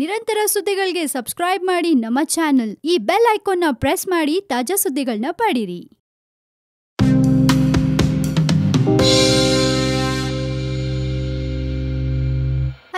ನಿರಂತರ ಸುದ್ದಿಗಳಿಗೆ ಸಬ್ಸ್ಕ್ರೈಬ್ ಮಾಡಿ ನಮ್ಮ ಚಾನೆಲ್. ಈ ಬೆಲ್ ಐಕಾನ್ ನ ಪ್ರೆಸ್ ಮಾಡಿ ತಾಜಾ ಸುದ್ದಿಗಳನ್ನ ಪಡೀರಿ.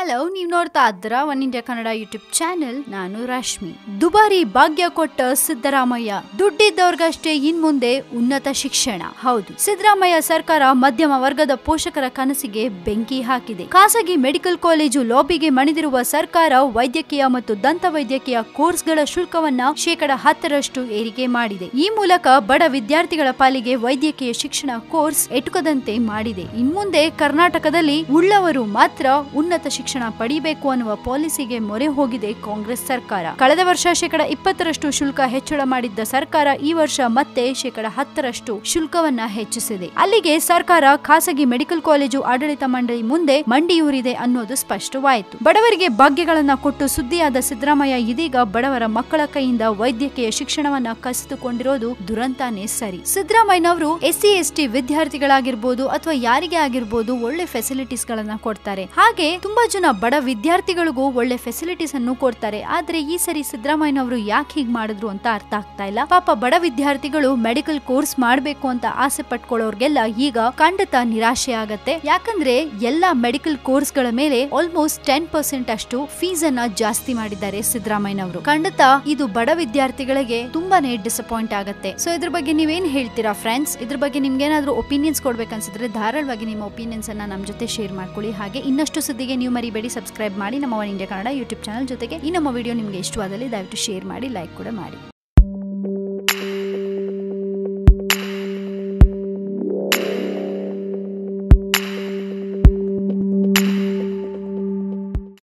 ಹಲೋ, ನೀವು ನೋಡ್ತಾ ಇದ್ದೀರಾ one India Kannada YouTube channel. ನಾನು ರಶ್ಮಿ. ದುಬಾರಿ ಭಾಗ್ಯ ಕೊಟ್ಟ ಸಿದ್ದರಾಮಯ್ಯ, ದುಡ್ಡಿದ್ದವ್ರಿಗಷ್ಟೇ ಇನ್ಮುಂದೆ ಉನ್ನತ ಶಿಕ್ಷಣ. ಹೌದು, ಸಿದ್ದರಾಮಯ್ಯ ಸರ್ಕಾರ ಮಧ್ಯಮ ವರ್ಗದ ಪೋಷಕರ ಕನಸಿಗೆ ಬೆಂಕಿ ಹಾಕಿದೆ. ಖಾಸಗಿ ಮೆಡಿಕಲ್ ಕಾಲೇಜು ಲಾಬಿಗೆ ಮಣಿದಿರುವ ಸರ್ಕಾರ ವೈದ್ಯಕೀಯ ಮತ್ತು ದಂತ ವೈದ್ಯಕೀಯ ಕೋರ್ಸ್ಗಳ ಶುಲ್ಕವನ್ನ 10% ಏರಿಕೆ ಮಾಡಿದೆ. ಈ ಮೂಲಕ ಬಡ ವಿದ್ಯಾರ್ಥಿಗಳ ಪಾಲಿಗೆ ವೈದ್ಯಕೀಯ ಶಿಕ್ಷಣ ಕೋರ್ಸ್ ಎಟುಕದಂತೆ ಮಾಡಿದೆ. ಇನ್ಮುಂದೆ ಕರ್ನಾಟಕದಲ್ಲಿ ಉಳ್ಳವರು ಮಾತ್ರ ಉನ್ನತ ಶಿಕ್ಷಣ ಪಡಿಬೇಕು ಅನ್ನುವ ಪಾಲಿಸಿಗೆ ಮೊರೆ ಹೋಗಿದೆ ಕಾಂಗ್ರೆಸ್ ಸರ್ಕಾರ. ಕಳೆದ ವರ್ಷ 20% ಶುಲ್ಕ ಹೆಚ್ಚಳ ಮಾಡಿದ್ದ ಸರ್ಕಾರ ಈ ವರ್ಷ ಮತ್ತೆ 10% ಶುಲ್ಕವನ್ನ ಹೆಚ್ಚಿಸಿದೆ. ಅಲ್ಲಿಗೆ ಸರ್ಕಾರ ಖಾಸಗಿ ಮೆಡಿಕಲ್ ಕಾಲೇಜು ಆಡಳಿತ ಮಂಡಳಿ ಮುಂದೆ ಮಂಡಿಯೂರಿದೆ ಅನ್ನೋದು ಸ್ಪಷ್ಟವಾಯಿತು. ಬಡವರಿಗೆ ಭಾಗ್ಯಗಳನ್ನ ಕೊಟ್ಟು ಸುದ್ದಿಯಾದ ಸಿದ್ದರಾಮಯ್ಯ ಇದೀಗ ಬಡವರ ಮಕ್ಕಳ ಕೈಯಿಂದ ವೈದ್ಯಕೀಯ ಶಿಕ್ಷಣವನ್ನ ಕಸಿದುಕೊಂಡಿರೋದು ದುರಂತಾನೇ ಸರಿ. ಸಿದ್ದರಾಮಯ್ಯನವರು SC/ST ವಿದ್ಯಾರ್ಥಿಗಳಾಗಿರ್ಬೋದು ಅಥವಾ ಯಾರಿಗೆ ಆಗಿರ್ಬೋದು ಒಳ್ಳೆ ಫೆಸಿಲಿಟೀಸ್ ಗಳನ್ನ ಕೊಡ್ತಾರೆ. ಹಾಗೆ ತುಂಬಾ ಜನ ಬಡ ವಿದ್ಯಾರ್ಥಿಗಳಿಗೂ ಒಳ್ಳೆ ಫೆಸಿಲಿಟೀಸ್ ಅನ್ನು ಕೊಡ್ತಾರೆ. ಆದ್ರೆ ಈ ಸರಿ ಸಿದ್ದರಾಮಯ್ಯನವರು ಯಾಕೆ ಹೀಗ್ ಮಾಡಿದ್ರು ಅಂತ ಅರ್ಥ ಆಗ್ತಾ ಇಲ್ಲ. ಪಾಪ ಬಡ ವಿದ್ಯಾರ್ಥಿಗಳು ಮೆಡಿಕಲ್ ಕೋರ್ಸ್ ಮಾಡ್ಬೇಕು ಅಂತ ಆಸೆ ಪಟ್ಕೊಳ್ಳೋರ್ಗೆಲ್ಲ ಈಗ ಖಂಡಿತ ನಿರಾಶೆ ಆಗತ್ತೆ. ಯಾಕಂದ್ರೆ ಎಲ್ಲಾ ಮೆಡಿಕಲ್ ಕೋರ್ಸ್ ಗಳ ಮೇಲೆ ಆಲ್ಮೋಸ್ಟ್ 10% ಅಷ್ಟು ಫೀಸ್ ಅನ್ನ ಜಾಸ್ತಿ ಮಾಡಿದ್ದಾರೆ ಸಿದ್ದರಾಮಯ್ಯನವರು. ಖಂಡಿತ ಇದು ಬಡ ವಿದ್ಯಾರ್ಥಿಗಳಿಗೆ ತುಂಬಾನೇ ಡಿಸಪಾಯಿಂಟ್ ಆಗತ್ತೆ. ಸೊ ಇದ್ರ ಬಗ್ಗೆ ನೀವೇನ್ ಹೇಳ್ತೀರಾ ಫ್ರೆಂಡ್ಸ್? ಇದ್ರ ಬಗ್ಗೆ ನಿಮ್ಗೆ ಏನಾದ್ರೂ ಒಪಿನಿಯನ್ಸ್ ಕೊಡ್ಬೇಕನ್ಸಿದ್ರೆ ಧಾರಾಳವಾಗಿ ನಿಮ್ಮ ಒಪಿನಿಯನ್ಸ್ ಅನ್ನ ನಮ್ ಜೊತೆ ಶೇರ್ ಮಾಡ್ಕೊಳ್ಳಿ. ಹಾಗೆ ಇನ್ನಷ್ಟು ಸುದ್ದಿಗೆ ನೀವು ಮರಿಬೇಡಿ ಸಬ್ಸ್ಕ್ರೈಬ್ ಮಾಡಿ ನಮ್ಮ one India Kannada YouTube channel. ಜೊತೆಗೆ ಈ ನಮ್ಮ ವಿಡಿಯೋ ನಿಮಗೆ ಇಷ್ಟವಾದಲ್ಲಿ ದಯವಿಟ್ಟು ಶೇರ್ ಮಾಡಿ, ಲೈಕ್ ಕೂಡ ಮಾಡಿ.